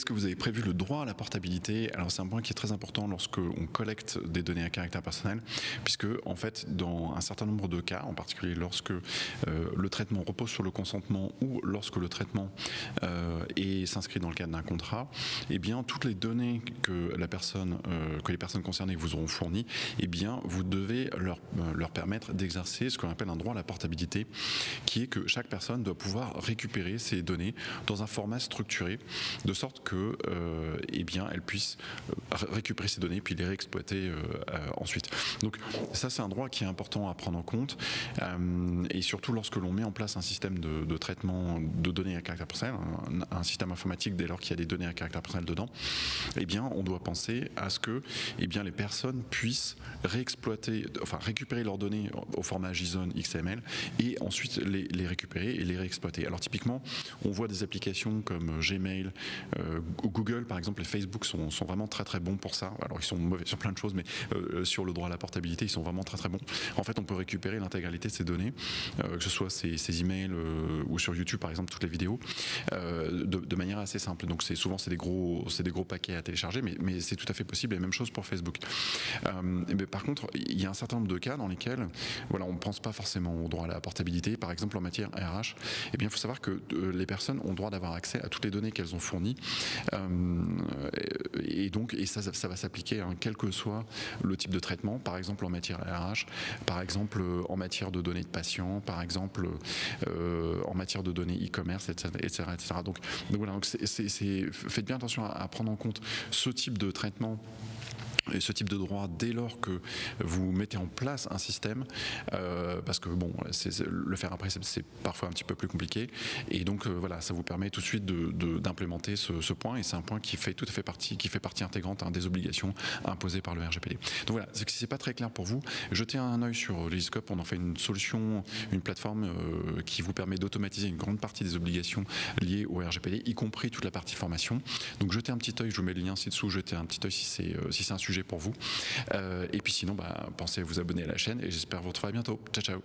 Est-ce que vous avez prévu le droit à la portabilité? Alors c'est un point qui est très important lorsque on collecte des données à caractère personnel, puisque en fait dans un certain nombre de cas, en particulier lorsque le traitement repose sur le consentement ou lorsque le traitement s'inscrit dans le cadre d'un contrat, eh bien toutes les données que les personnes concernées vous auront fournies, eh bien vous devez leur permettre d'exercer ce qu'on appelle un droit à la portabilité, qui est que chaque personne doit pouvoir récupérer ces données dans un format structuré, de sorte que eh bien, elle puisse récupérer ces données puis les réexploiter ensuite. Donc ça c'est un droit qui est important à prendre en compte et surtout lorsque l'on met en place un système de traitement de données à caractère personnel, un système informatique dès lors qu'il y a des données à caractère personnel dedans, eh bien on doit penser à ce que eh bien, les personnes puissent récupérer leurs données au format JSON, XML et ensuite les récupérer et les réexploiter. Alors typiquement on voit des applications comme Gmail, Google par exemple et Facebook sont vraiment très bons pour ça. Alors ils sont mauvais sur plein de choses, mais sur le droit à la portabilité ils sont vraiment très bons. En fait on peut récupérer l'intégralité de ces données, que ce soit ces emails ou sur YouTube par exemple toutes les vidéos, de manière assez simple. Donc souvent c'est des gros paquets à télécharger, mais c'est tout à fait possible, et même chose pour Facebook. Mais par contre il y a un certain nombre de cas dans lesquels voilà, on ne pense pas forcément au droit à la portabilité. Par exemple en matière RH, eh bien il faut savoir que les personnes ont le droit d'avoir accès à toutes les données qu'elles ont fournies, et ça va s'appliquer quel que soit le type de traitement, par exemple en matière RH, par exemple en matière de données de patients, par exemple en matière de données e-commerce, etc. Donc voilà, faites bien attention à prendre en compte ce type de traitement et ce type de droit dès lors que vous mettez en place un système, parce que bon, le faire après c'est parfois un petit peu plus compliqué, et donc voilà, ça vous permet tout de suite d'implémenter ce point, et c'est un point qui fait partie intégrante des obligations imposées par le RGPD. Donc voilà, si c'est pas très clair pour vous, jetez un œil sur Legiscope. On en fait une solution, une plateforme qui vous permet d'automatiser une grande partie des obligations liées au RGPD, y compris toute la partie formation. Donc jetez un petit œil, je vous mets le lien ci-dessous, jetez un petit œil si c'est un sujet pour vous. Et puis sinon, pensez à vous abonner à la chaîne, et j'espère vous retrouver à bientôt. Ciao, ciao.